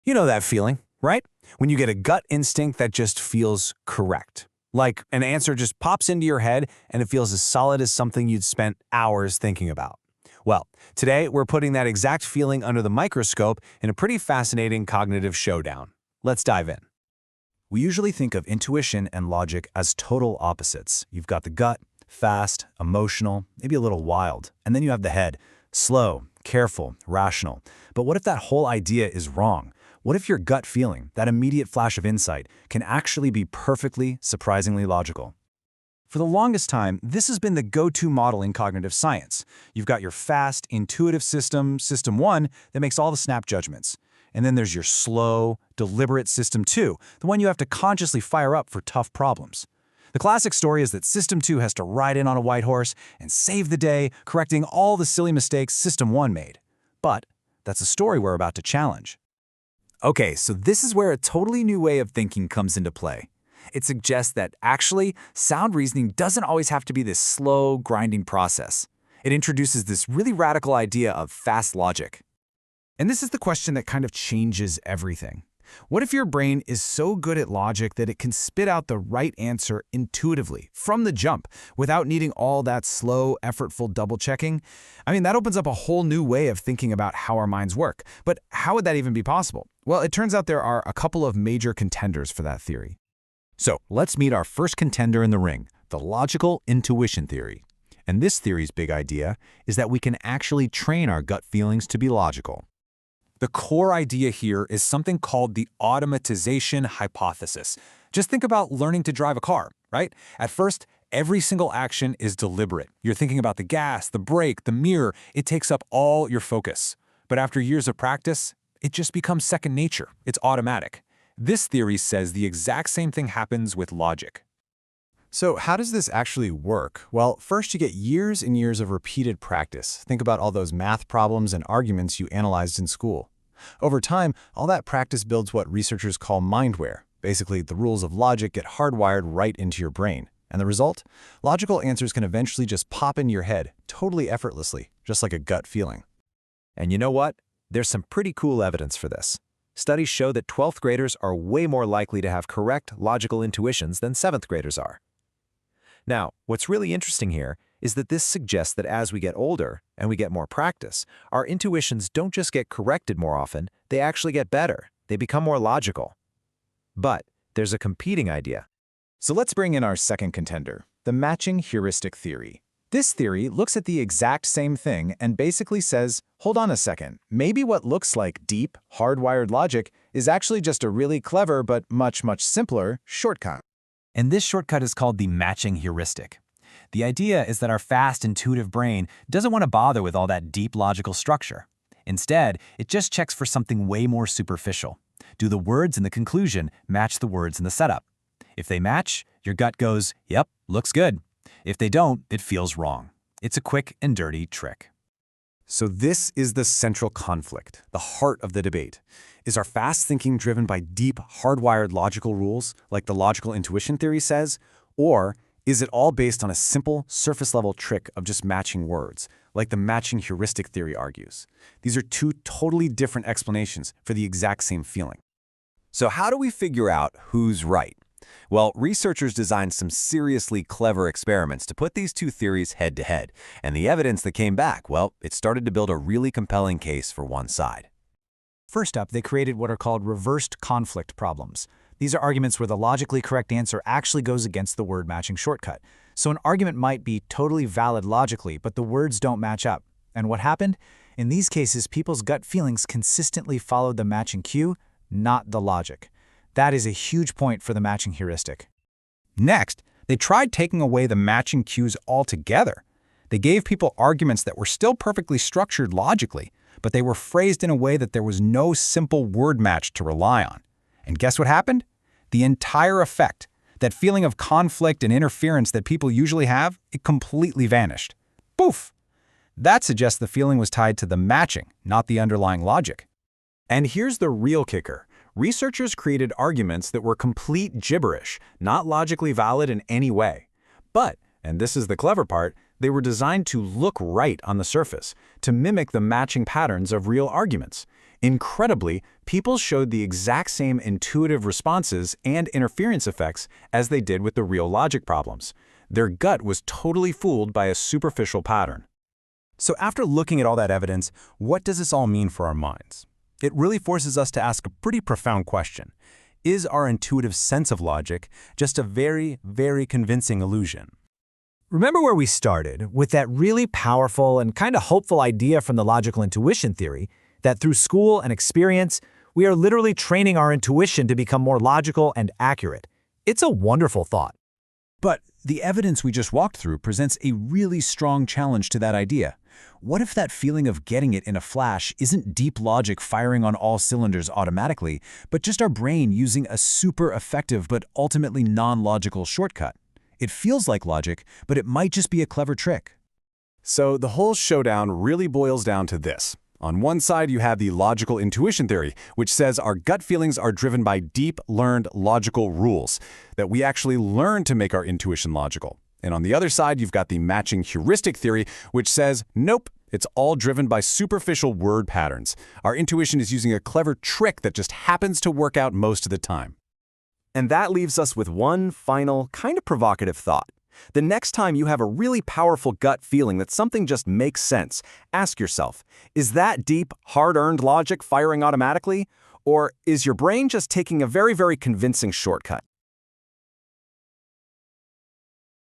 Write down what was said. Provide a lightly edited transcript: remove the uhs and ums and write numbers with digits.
You know that feeling, right? When you get a gut instinct that just feels correct. Like an answer just pops into your head and it feels as solid as something you'd spent hours thinking about. Well, today we're putting that exact feeling under the microscope in a pretty fascinating cognitive showdown. Let's dive in. We usually think of intuition and logic as total opposites. You've got the gut, fast, emotional, maybe a little wild, and then you have the head, slow, careful, rational. But what if that whole idea is wrong? What if your gut feeling, that immediate flash of insight, can actually be perfectly, surprisingly logical? For the longest time, this has been the go-to model in cognitive science. You've got your fast, intuitive system, System 1, that makes all the snap judgments. And then there's your slow, deliberate System 2, the one you have to consciously fire up for tough problems. The classic story is that System 2 has to ride in on a white horse and save the day, correcting all the silly mistakes System 1 made. But that's a story we're about to challenge. Okay, so this is where a totally new way of thinking comes into play. It suggests that actually, sound reasoning doesn't always have to be this slow, grinding process. It introduces this really radical idea of fast logic. And this is the question that kind of changes everything. What if your brain is so good at logic that it can spit out the right answer intuitively, from the jump, without needing all that slow, effortful double-checking? I mean, that opens up a whole new way of thinking about how our minds work. But how would that even be possible? Well, it turns out there are a couple of major contenders for that theory. So let's meet our first contender in the ring, the logical intuition theory. And this theory's big idea is that we can actually train our gut feelings to be logical. The core idea here is something called the automatization hypothesis. Just think about learning to drive a car, right? At first, every single action is deliberate. You're thinking about the gas, the brake, the mirror. It takes up all your focus. But after years of practice, it just becomes second nature. It's automatic. This theory says the exact same thing happens with logic. So how does this actually work? Well, first you get years and years of repeated practice. Think about all those math problems and arguments you analyzed in school. Over time, all that practice builds what researchers call mindware. Basically, the rules of logic get hardwired right into your brain. And the result? Logical answers can eventually just pop into your head, totally effortlessly, just like a gut feeling. And you know what? There's some pretty cool evidence for this. Studies show that 12th graders are way more likely to have correct logical intuitions than 7th graders are. Now, what's really interesting here is that this suggests that as we get older and we get more practice, our intuitions don't just get corrected more often, they actually get better. They become more logical. But there's a competing idea. So let's bring in our second contender, the matching heuristic theory. This theory looks at the exact same thing and basically says, hold on a second, maybe what looks like deep, hardwired logic is actually just a really clever but much simpler shortcut. And this shortcut is called the matching heuristic. The idea is that our fast, intuitive brain doesn't want to bother with all that deep logical structure. Instead, it just checks for something way more superficial. Do the words in the conclusion match the words in the setup? If they match, your gut goes, yep, looks good. If they don't, it feels wrong. It's a quick and dirty trick. So this is the central conflict, the heart of the debate. Is our fast thinking driven by deep, hardwired logical rules, like the logical intuition theory says, or is it all based on a simple, surface-level trick of just matching words, like the matching heuristic theory argues? These are two totally different explanations for the exact same feeling. So how do we figure out who's right? Well, researchers designed some seriously clever experiments to put these two theories head-to-head, and the evidence that came back, well, it started to build a really compelling case for one side. First up, they created what are called reversed conflict problems. These are arguments where the logically correct answer actually goes against the word-matching shortcut. So an argument might be totally valid logically, but the words don't match up. And what happened? In these cases, people's gut feelings consistently followed the matching cue, not the logic. That is a huge point for the matching heuristic. Next, they tried taking away the matching cues altogether. They gave people arguments that were still perfectly structured logically, but they were phrased in a way that there was no simple word match to rely on. And guess what happened? The entire effect, that feeling of conflict and interference that people usually have, it completely vanished. Poof! That suggests the feeling was tied to the matching, not the underlying logic. And here's the real kicker. Researchers created arguments that were complete gibberish, not logically valid in any way. But, and this is the clever part, they were designed to look right on the surface, to mimic the matching patterns of real arguments. Incredibly, people showed the exact same intuitive responses and interference effects as they did with the real logic problems. Their gut was totally fooled by a superficial pattern. So after looking at all that evidence, what does this all mean for our minds? It really forces us to ask a pretty profound question. Is our intuitive sense of logic just a very, very convincing illusion? Remember where we started, with that really powerful and kind of hopeful idea from the logical intuition theory, that through school and experience, we are literally training our intuition to become more logical and accurate. It's a wonderful thought. But the evidence we just walked through presents a really strong challenge to that idea. What if that feeling of getting it in a flash isn't deep logic firing on all cylinders automatically, but just our brain using a super effective but ultimately non-logical shortcut? It feels like logic, but it might just be a clever trick. So the whole showdown really boils down to this. On one side, you have the logical intuition theory, which says our gut feelings are driven by deep, learned logical rules, that we actually learn to make our intuition logical. And on the other side, you've got the matching heuristic theory, which says, nope, it's all driven by superficial word patterns. Our intuition is using a clever trick that just happens to work out most of the time. And that leaves us with one final, kind of provocative thought. The next time you have a really powerful gut feeling that something just makes sense, ask yourself, is that deep, hard-earned logic firing automatically? Or is your brain just taking a very, very convincing shortcut?